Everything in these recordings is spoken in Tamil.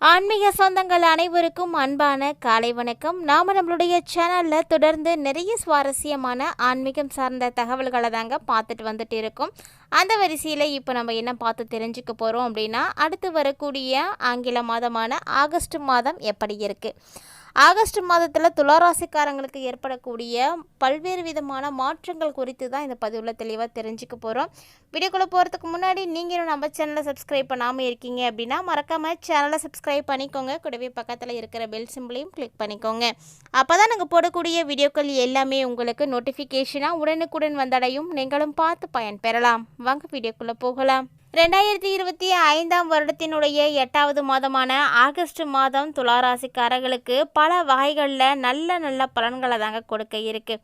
ஆன்மீக சொந்தங்கள் அனைவருக்கும் அன்பான காலை வணக்கம். நாம் நம்மளுடைய சேனலில் தொடர்ந்து நிறைய சுவாரஸ்யமான ஆன்மீகம் சார்ந்த தகவல்களை தாங்க பார்த்துட்டு வந்துட்டு இருக்கோம். அந்த வரிசையில் இப்போ நம்ம என்ன பார்த்து தெரிஞ்சுக்க போகிறோம் அப்படின்னா, அடுத்து வரக்கூடிய ஆங்கில மாதமான ஆகஸ்ட் மாதம் எப்படி இருக்குது, ஆகஸ்ட் மாதத்தில் துளாராசிக்காரங்களுக்கு ஏற்படக்கூடிய பல்வேறு விதமான மாற்றங்கள் குறித்து தான் இந்த பதிவில் தெளிவாக தெரிஞ்சுக்க போகிறோம். வீடியோக்குள்ளே போகிறதுக்கு முன்னாடி நீங்கள் நம்ம சேனலை சப்ஸ்கிரைப் பண்ணாமல் இருக்கீங்க அப்படின்னா மறக்காமல் சேனலை சப்ஸ்கிரைப் பண்ணிக்கோங்க. கூடவே பக்கத்தில் இருக்கிற பெல் சிம்பிளையும் கிளிக் பண்ணிக்கோங்க. அப்போ தான் நாங்கள் போடக்கூடிய வீடியோக்கள் எல்லாமே உங்களுக்கு நோட்டிஃபிகேஷனாக உடனுக்குடன் வந்தடையும். நீங்களும் பார்த்து பயன் பெறலாம். வாங்க வீடியோக்குள்ளே போகலாம். 2025 வருடத்தினுடைய 8வது மாதமான ஆகஸ்ட் மாதம் துளாராசிக்காரர்களுக்கு பல வகைகளில் நல்ல பலன்களை தாங்க கொடுக்க இருக்குது.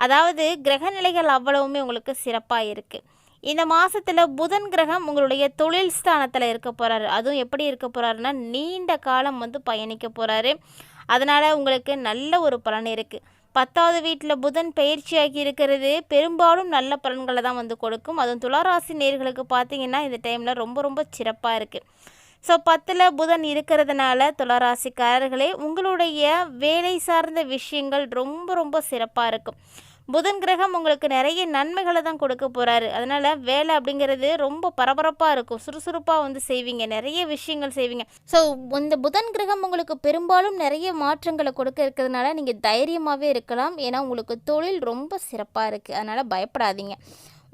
அதாவது கிரக நிலைகள் அவ்வளவுமே உங்களுக்கு சிறப்பாக இருக்குது. இந்த மாதத்தில் புதன் கிரகம் உங்களுடைய தொழில் ஸ்தானத்தில் இருக்க போகிறாரு. அதுவும் எப்படி இருக்க போகிறாருன்னா, நீண்ட காலம் பயணிக்க போகிறாரு. அதனால் உங்களுக்கு நல்ல ஒரு பலன் இருக்குது. 10வது வீட்டில் புதன் பயிற்சியாகி இருக்கிறது பெரும்பாலும் நல்ல பலன்களை தான் கொடுக்கும். அதுவும் துளாராசி நேர்களுக்கு பார்த்திங்கன்னா இந்த டைமில் ரொம்ப சிறப்பாக இருக்குது. ஸோ 10ல் புதன் இருக்கிறதுனால துளாராசிக்காரர்களே உங்களுடைய வேலை சார்ந்த விஷயங்கள் ரொம்ப சிறப்பாக இருக்கும். புதன் கிரகம் உங்களுக்கு நிறைய நன்மைகளை தான் கொடுக்க போகிறாரு. அதனால் வேலை அப்படிங்கிறது ரொம்ப பரபரப்பாக இருக்கும். சுறுசுறுப்பாக செய்வீங்க, நிறைய விஷயங்கள் செய்வீங்க. ஸோ இந்த புதன் கிரகம் உங்களுக்கு பெரும்பாலும் நிறைய மாற்றங்களை கொடுக்க இருக்கிறதுனால நீங்கள் தைரியமாகவே இருக்கலாம். ஏன்னா உங்களுக்கு தொழில் ரொம்ப சிறப்பாக இருக்குது. அதனால் பயப்படாதீங்க.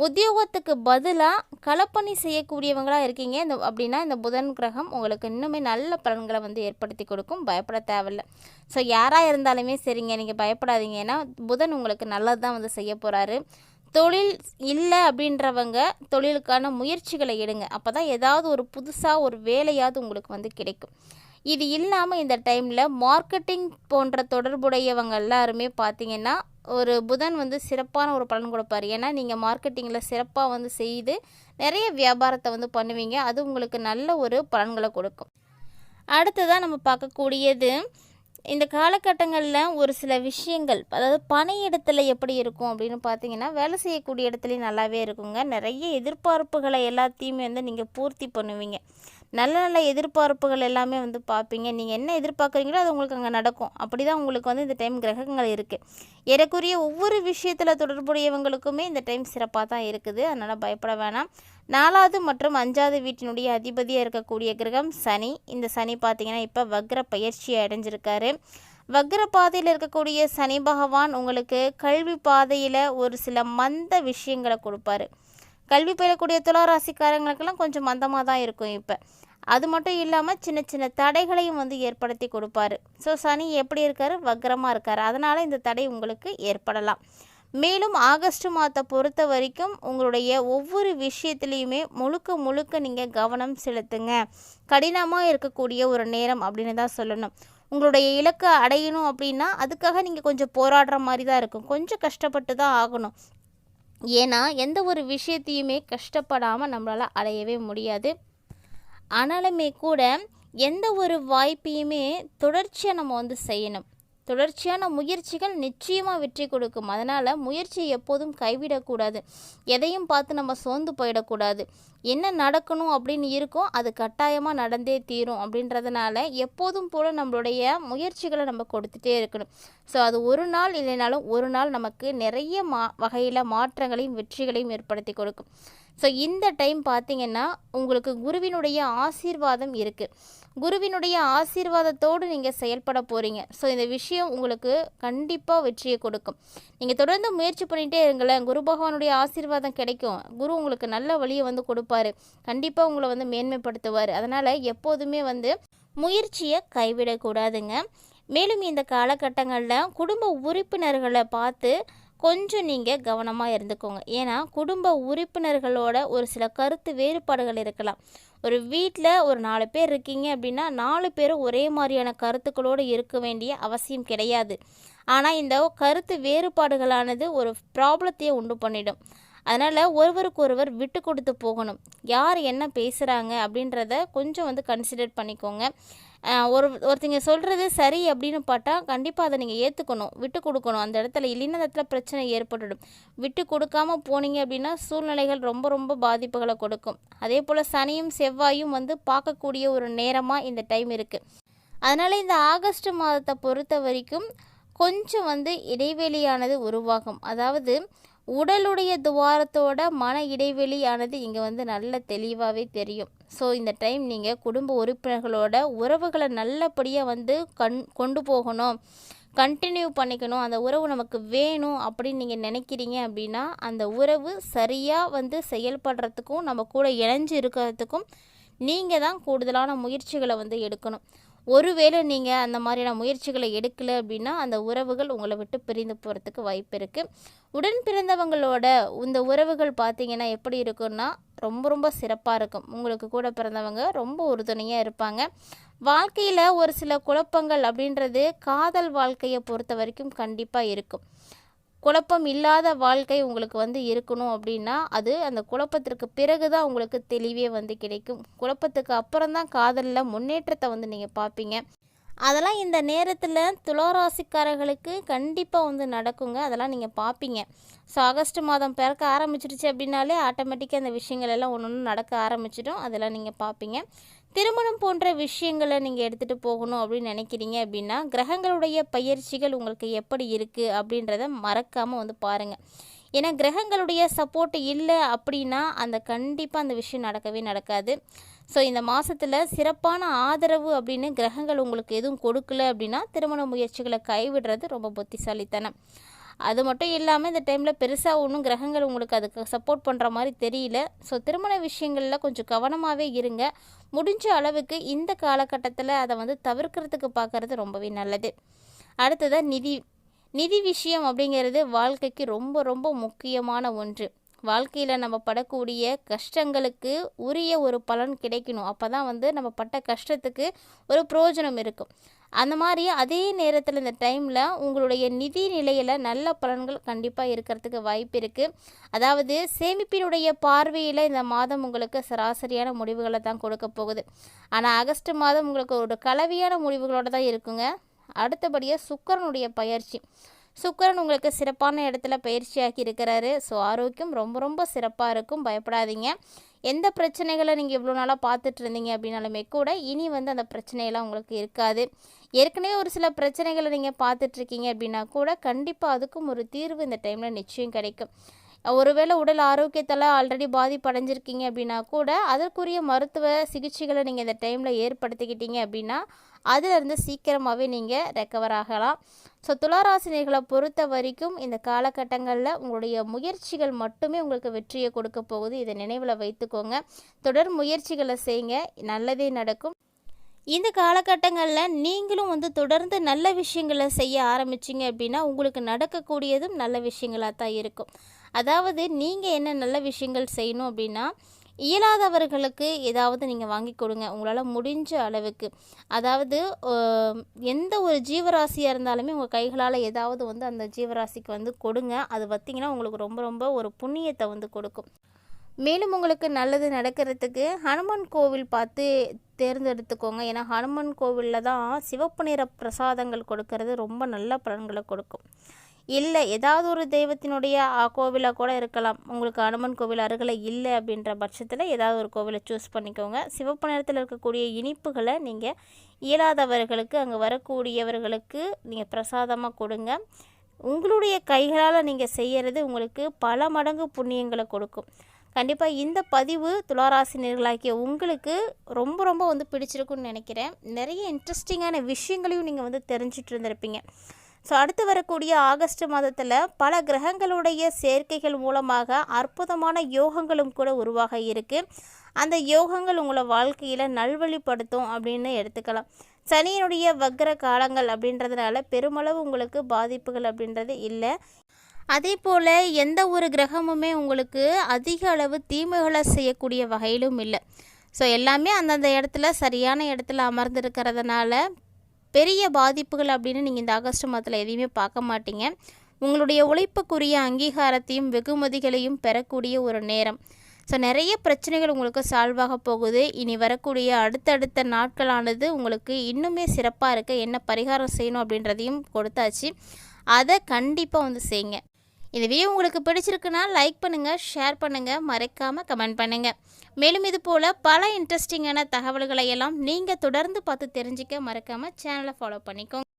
உத்தியோகத்துக்கு பதிலாக களப்பணி செய்யக்கூடியவங்களாக இருக்கீங்க அப்படின்னா இந்த புதன் கிரகம் உங்களுக்கு இன்னுமே நல்ல பலன்களை ஏற்படுத்தி கொடுக்கும். பயப்பட தேவையில்லை. ஸோ யாராக இருந்தாலுமே சரிங்க, நீங்கள் பயப்படாதீங்க. ஏன்னா புதன் உங்களுக்கு நல்லது தான் செய்ய போகிறாரு. தொழில் இல்லை அப்படின்றவங்க தொழிலுக்கான முயற்சிகளை எடுங்க. அப்போ தான் ஏதாவது ஒரு புதுசாக ஒரு வேலையாவது உங்களுக்கு கிடைக்கும். இது இல்லாமல் இந்த டைமில் மார்க்கெட்டிங் போன்ற தொடர்புடையவங்க எல்லாருமே பார்த்திங்கன்னா ஒரு புதன் சிறப்பான ஒரு பலன் கொடுப்பார். ஏன்னா நீங்கள் மார்க்கெட்டிங்கில் சிறப்பாக செய்து நிறைய வியாபாரத்தை பண்ணுவீங்க. அது உங்களுக்கு நல்ல ஒரு பலன்களை கொடுக்கும். அடுத்ததாக நம்ம பார்க்கக்கூடியது, இந்த காலகட்டங்களில் ஒரு சில விஷயங்கள், அதாவது பணியிடத்தில் எப்படி இருக்கும் அப்படின்னு பார்த்தீங்கன்னா, வேலை செய்யக்கூடிய இடத்துலையும் நல்லாவே இருக்குங்க. நிறைய எதிர்பார்ப்புகளை எல்லாத்தையுமே நீங்கள் பூர்த்தி பண்ணுவீங்க. நல்ல எதிர்பார்ப்புகள் எல்லாமே பார்ப்பீங்க. நீங்கள் என்ன எதிர்பார்க்குறீங்களோ அது உங்களுக்கு அங்கே நடக்கும். அப்படி தான் உங்களுக்கு இந்த டைம் கிரகங்கள் இருக்குது. ஏறக்குரிய ஒவ்வொரு விஷயத்தில் தொடர்புடையவங்களுக்குமே இந்த டைம் சிறப்பாக தான் இருக்குது. அதனால் பயப்பட வேணாம். 4வது மற்றும் 5வது வீட்டினுடைய அதிபதியாக இருக்கக்கூடிய கிரகம் சனி. இந்த சனி பார்த்திங்கன்னா இப்போ வக்ர பயிற்சி அடைஞ்சிருக்காரு. வக்ர பாதையில் இருக்கக்கூடிய சனி பகவான் உங்களுக்கு கல்வி பாதையில் ஒரு சில மந்த விஷயங்களை கொடுப்பாரு. கல்வி பயிலக்கூடிய துளாராசிக்காரங்களுக்கெல்லாம் கொஞ்சம் மந்தமாக தான் இருக்கும் இப்போ. அது மட்டும் இல்லாமல் சின்ன தடைகளையும் ஏற்படுத்தி கொடுப்பாரு. ஸோ சனி எப்படி இருக்கார், வக்ரமாக இருக்கார். அதனால் இந்த தடை உங்களுக்கு ஏற்படலாம். மேலும் ஆகஸ்ட் மாதத்தை பொறுத்த வரைக்கும் உங்களுடைய ஒவ்வொரு விஷயத்துலேயுமே முழுக்க நீங்கள் கவனம் செலுத்துங்க. கடினமாக இருக்கக்கூடிய ஒரு நேரம் அப்படின்னு தான் சொல்லணும். உங்களுடைய இலக்கை அடையணும் அப்படின்னா அதுக்காக நீங்கள் கொஞ்சம் போராடுற மாதிரி தான் இருக்கும். கொஞ்சம் கஷ்டப்பட்டு தான் ஆகணும். ஏன்னா எந்த ஒரு விஷயத்தையுமே கஷ்டப்படாமல் நம்மளால் அடையவே முடியாது. ஆனாலுமே கூட எந்த ஒரு வாய்ப்பையுமே தொடர்ச்சியாக நம்ம செய்யணும். தொடர்ச்சியான முயற்சிகள் நிச்சயமாக வெற்றி கொடுக்கும். அதனால் முயற்சியை எப்போதும் கைவிடக்கூடாது. எதையும் பார்த்து நம்ம சோர்ந்து போயிடக்கூடாது. என்ன நடக்கணும் அப்படின்னு இருக்கோ அது கட்டாயமாக நடந்தே தீரும். அப்படின்றதுனால எப்போதும் போல் நம்மளுடைய முயற்சிகளை நம்ம கொடுத்துட்டே இருக்கணும். ஸோ அது ஒரு நாள் இல்லைனாலும் ஒரு நாள் நமக்கு நிறைய வகையில் மாற்றங்களையும் வெற்றிகளையும் ஏற்படுத்தி கொடுக்கும். ஸோ இந்த டைம் பார்த்திங்கன்னா உங்களுக்கு குருவினுடைய ஆசீர்வாதம் இருக்குது. குருவினுடைய ஆசீர்வாதத்தோடு நீங்கள் செயல்பட போகிறீங்க. ஸோ இந்த விஷயம் உங்களுக்கு கண்டிப்பாக வெற்றியை கொடுக்கும். நீங்கள் தொடர்ந்து முயற்சி பண்ணிகிட்டே இருங்களேன். குரு பகவானுடைய ஆசீர்வாதம் கிடைக்கும். குரு உங்களுக்கு நல்ல வழியை கொடுப்பாரு. கண்டிப்பாக உங்களை மேன்மைப்படுத்துவார். அதனால் எப்போதுமே முயற்சியை கைவிடக்கூடாதுங்க. மேலும் இந்த காலகட்டங்களில் குடும்ப உறுப்பினர்களை பார்த்து கொஞ்சம் நீங்கள் கவனமாக இருந்துக்கோங்க. ஏன்னா குடும்ப உறுப்பினர்களோட ஒரு சில கருத்து வேறுபாடுகள் இருக்கலாம். ஒரு வீட்டில் ஒரு 4 பேர் இருக்கீங்க அப்படின்னா 4 பேரும் ஒரே மாதிரியான கருத்துக்களோடு இருக்க வேண்டிய அவசியம் கிடையாது. ஆனால் இந்த கருத்து வேறுபாடுகளானது ஒரு ப்ராப்ளத்தையே உண்டு பண்ணிடும். அதனால் ஒருவருக்கு ஒருவர் விட்டு கொடுத்து போகணும். யார் என்ன பேசுகிறாங்க அப்படின்றத கொஞ்சம் வந்து கன்சிடர் பண்ணிக்கோங்க. ஒருத்தங்க சொல்கிறது சரி அப்படின்னு பார்த்தா கண்டிப்பாக அதை நீங்கள் ஏற்றுக்கணும், விட்டு கொடுக்கணும். அந்த இடத்துல இல்லைன்னா அந்த இடத்துல பிரச்சனை ஏற்பட்டுடும். விட்டு கொடுக்காம போனீங்க அப்படின்னா சூழ்நிலைகள் ரொம்ப ரொம்ப பாதிப்புகளை கொடுக்கும். அதே போல் சனியும் செவ்வாயும் வந்து பார்க்கக்கூடிய ஒரு நேரமாக இந்த டைம் இருக்குது. அதனால் இந்த ஆகஸ்ட் மாதத்தை பொறுத்த வரைக்கும் கொஞ்சம் வந்து இடைவெளியானது உருவாகும். அதாவது உடலுடைய துவாரத்தோட மன இடைவெளியானது இங்கே வந்து நல்ல தெளிவாகவே தெரியும். ஸோ இந்த டைம் நீங்கள் குடும்ப உறுப்பினர்களோட உறவுகளை நல்லபடியாக வந்து கொண்டு போகணும், கண்டினியூ பண்ணிக்கணும், அந்த உறவு நமக்கு வேணும் அப்படின்னு நீங்கள் நினைக்கிறீங்க அப்படின்னா அந்த உறவு சரியாக வந்து செயல்படுறதுக்கும் நம்ம கூட இணைஞ்சு இருக்கிறதுக்கும் நீங்கள் தான் கூடுதலான முயற்சிகளை வந்து எடுக்கணும். ஒருவேளை நீங்கள் அந்த மாதிரியான முயற்சிகளை எடுக்கலை அப்படின்னா அந்த உறவுகள் உங்களை விட்டு பிரிந்து போகிறதுக்கு வாய்ப்பு இருக்குது. உடன் பிறந்தவங்களோட இந்த உறவுகள் பார்த்திங்கன்னா எப்படி இருக்குன்னா ரொம்ப ரொம்ப சிறப்பாக இருக்கும். உங்களுக்கு கூட பிறந்தவங்க ரொம்ப உறுதுணையாக இருப்பாங்க. வாழ்க்கையில் ஒரு சில குழப்பங்கள் அப்படின்றது காதல் வாழ்க்கையை பொறுத்த வரைக்கும் கண்டிப்பாக இருக்கும். குழப்பம் இல்லாத வாழ்க்கை உங்களுக்கு வந்து இருக்கணும் அப்படின்னா அது அந்த குழப்பத்திற்கு பிறகு தான் உங்களுக்கு தெளிவே வந்து கிடைக்கும். குழப்பத்துக்கு அப்புறம் தான் காதலில் முன்னேற்றத்தை வந்து நீங்கள் பார்ப்பீங்க. அதெல்லாம் இந்த நேரத்தில் துளாராசிக்காரர்களுக்கு கண்டிப்பாக வந்து நடக்குங்க. அதெல்லாம் நீங்கள் பார்ப்பீங்க. ஸோ ஆகஸ்ட் மாதம் பிறக்க ஆரம்பிச்சிடுச்சு அப்படின்னாலே ஆட்டோமேட்டிக்காக அந்த விஷயங்கள் எல்லாம் ஒன்று ஒன்று நடக்க ஆரம்பிச்சிடும். அதெல்லாம் நீங்கள் பார்ப்பீங்க. திருமணம் போன்ற விஷயங்களை நீங்கள் எடுத்துகிட்டு போகணும் அப்படின்னு நினைக்கிறீங்க அப்படின்னா கிரகங்களுடைய பயிற்சிகள் உங்களுக்கு எப்படி இருக்குது அப்படின்றத மறக்காமல் வந்து பாருங்கள். ஏன்னா கிரகங்களுடைய சப்போர்ட் இல்லை அப்படின்னா கண்டிப்பாக அந்த விஷயம் நடக்கவே நடக்காது. ஸோ இந்த மாதத்தில் சிறப்பான ஆதரவு அப்படின்னு கிரகங்கள் உங்களுக்கு எதுவும் கொடுக்கல அப்படின்னா திருமண முயற்சிகளை கைவிடுறது ரொம்ப புத்திசாலித்தனம். அது மட்டும் இல்லாமல் இந்த டைமில் பெருசாக ஒன்றும் கிரகங்கள் உங்களுக்கு அதுக்கு சப்போர்ட் பண்ணுற மாதிரி தெரியல. ஸோ திருமண விஷயங்களில் கொஞ்சம் கவனமாகவே இருங்க. முடிஞ்ச அளவுக்கு இந்த காலகட்டத்தில் அதை வந்து தவிர்க்கிறதுக்கு பார்க்குறது ரொம்பவே நல்லது. அடுத்ததாக நிதி விஷயம் அப்படிங்கிறது வாழ்க்கைக்கு ரொம்ப ரொம்ப முக்கியமான ஒன்று. வாழ்க்கையில் நம்ம படக்கூடிய கஷ்டங்களுக்கு உரிய ஒரு பலன் கிடைக்கணும். அப்போ தான் வந்து நம்ம பட்ட கஷ்டத்துக்கு ஒரு பிரயோஜனம் இருக்கும். அந்த மாதிரி அதே நேரத்தில் இந்த டைமில் உங்களுடைய நிதி நிலையில் நல்ல பலன்கள் கண்டிப்பாக இருக்கிறதுக்கு வாய்ப்பு இருக்குது. அதாவது சேமிப்பினுடைய பார்வையில் இந்த மாதம் உங்களுக்கு சராசரியான முடிவுகளை தான் கொடுக்க போகுது. ஆனால் ஆகஸ்ட் மாதம் உங்களுக்கு ஒரு கலவையான முடிவுகளோடு தான் இருக்குங்க. அடுத்தபடியாக சுக்கிரனுடைய பயிற்சி. சுக்கிரன் உங்களுக்கு சிறப்பான இடத்துல பயிற்சியாக்கி இருக்கிறாரு. ஸோ ஆரோக்கியம் ரொம்ப ரொம்ப சிறப்பாக இருக்கும், பயப்படாதீங்க. எந்த பிரச்சனைகளை நீங்கள் இவ்வளோ நாளாக பார்த்துட்டு இருந்தீங்க அப்படின்னாலுமே கூட இனி வந்து அந்த பிரச்சனையெல்லாம் உங்களுக்கு இருக்காது. ஏற்கனவே ஒரு சில பிரச்சனைகளை நீங்கள் பார்த்துட்ருக்கீங்க அப்படின்னா கூட கண்டிப்பாக அதுக்கும் ஒரு தீர்வு இந்த டைமில் நிச்சயம் கிடைக்கும். ஒருவேளை உடல் ஆரோக்கியத்தில் ஆல்ரெடி பாதிப்படைஞ்சிருக்கீங்க அப்படின்னா கூட அதற்குரிய மருத்துவ சிகிச்சைகளை நீங்கள் இந்த டைமில் ஏற்படுத்திக்கிட்டீங்க அப்படின்னா அதிலிருந்து சீக்கிரமாகவே நீங்கள் ரெக்கவர் ஆகலாம். ஸோ துளாராசினியர்களை பொறுத்த வரைக்கும் இந்த காலகட்டங்களில் உங்களுடைய முயற்சிகள் மட்டுமே உங்களுக்கு வெற்றியை கொடுக்க போகுது. இதை நினைவில் வைத்துக்கோங்க. தொடர் முயற்சிகளை செய்யுங்க, நல்லதே நடக்கும். இந்த காலகட்டங்களில் நீங்களும் வந்து தொடர்ந்து நல்ல விஷயங்களை செய்ய ஆரம்பிச்சிங்க அப்படின்னா உங்களுக்கு நடக்கக்கூடியதும் நல்ல விஷயங்களாக தான் இருக்கும். அதாவது நீங்கள் என்ன நல்ல விஷயங்கள் செய்யணும் அப்படின்னா இயலாதவர்களுக்கு ஏதாவது நீங்கள் வாங்கி கொடுங்க உங்களால் முடிஞ்ச அளவுக்கு. அதாவது எந்த ஒரு ஜீவராசியாக இருந்தாலுமே உங்கள் கைகளால் ஏதாவது வந்து அந்த ஜீவராசிக்கு வந்து கொடுங்க. அது பார்த்திங்கன்னா உங்களுக்கு ரொம்ப ரொம்ப ஒரு புண்ணியத்தை வந்து கொடுக்கும். மேலும் உங்களுக்கு நல்லது நடக்கிறதுக்கு ஹனுமன் கோவில் பார்த்து தேர்ந்தெடுத்துக்கோங்க. ஏன்னா ஹனுமன் கோவிலில் தான் சிவப்பு நிற பிரசாதங்கள் கொடுக்கறது ரொம்ப நல்ல பலன்களை கொடுக்கும். இல்லை ஏதாவது ஒரு தெய்வத்தினுடைய கோவிலாக கூட இருக்கலாம். உங்களுக்கு ஹனுமன் கோவில் அருகில் இல்லை அப்படின்ற பட்சத்தில் ஏதாவது ஒரு கோவிலை சூஸ் பண்ணிக்கோங்க. சிவப்பு நிறத்தில் இருக்கக்கூடிய இனிப்புகளை நீங்கள் இயலாதவர்களுக்கு அங்கே வரக்கூடியவர்களுக்கு நீங்கள் பிரசாதமாக கொடுங்க. உங்களுடைய கைகளால் நீங்கள் செய்கிறது உங்களுக்கு பல மடங்கு புண்ணியங்களை கொடுக்கும். கண்டிப்பாக இந்த பதிவு துளாராசினியர்களாகிய உங்களுக்கு ரொம்ப ரொம்ப வந்து பிடிச்சிருக்குன்னு நினைக்கிறேன். நிறைய இன்ட்ரெஸ்டிங்கான விஷயங்களையும் நீங்கள் வந்து தெரிஞ்சிட்டு இருந்திருப்பீங்க. ஸோ அடுத்து வரக்கூடிய ஆகஸ்ட் மாதத்தில் பல கிரகங்களுடைய சேர்க்கைகள் மூலமாக அற்புதமான யோகங்களும் கூட உருவாக இருக்குது. அந்த யோகங்கள் உங்களை வாழ்க்கையில் நல்வழிப்படுத்தும் அப்படின்னு எடுத்துக்கலாம். சனியினுடைய வக்ர காலங்கள் அப்படின்றதுனால பெருமளவு உங்களுக்கு பாதிப்புகள் அப்படின்றது இல்லை. அதே போல் எந்த ஒரு கிரகமுமே உங்களுக்கு அதிக அளவு தீமைகளை செய்யக்கூடிய வகையிலும் இல்லை. ஸோ எல்லாமே அந்தந்த இடத்துல சரியான இடத்துல அமர்ந்திருக்கிறதுனால பெரிய பாதிப்புகள் அப்படின்னு நீங்கள் இந்த ஆகஸ்ட் மாதத்தில் எதையுமே பார்க்க மாட்டீங்க. உங்களுடைய உழைப்புக்குரிய அங்கீகாரத்தையும் வெகுமதிகளையும் பெறக்கூடிய ஒரு நேரம். ஸோ நிறைய பிரச்சனைகள் உங்களுக்கு சால்வ் ஆக போகுது. இனி வரக்கூடிய அடுத்தடுத்த நாட்களானது உங்களுக்கு இன்னுமே சிறப்பாக இருக்க என்ன பரிகாரம் செய்யணும் அப்படின்றதையும் கொடுத்தாச்சு. அதை கண்டிப்பாக வந்து செய்யுங்க. இந்த வீடியோ உங்களுக்கு பிடிச்சிருக்குன்னா லைக் பண்ணுங்கள், ஷேர் பண்ணுங்கள், மறக்காமல் கமெண்ட் பண்ணுங்கள். மேலும் இது போல் பல இன்ட்ரெஸ்டிங்கான தகவல்களை எல்லாம் நீங்கள் தொடர்ந்து பார்த்து தெரிஞ்சிக்க மறக்காமல் சேனலை ஃபாலோ பண்ணிக்கோங்க.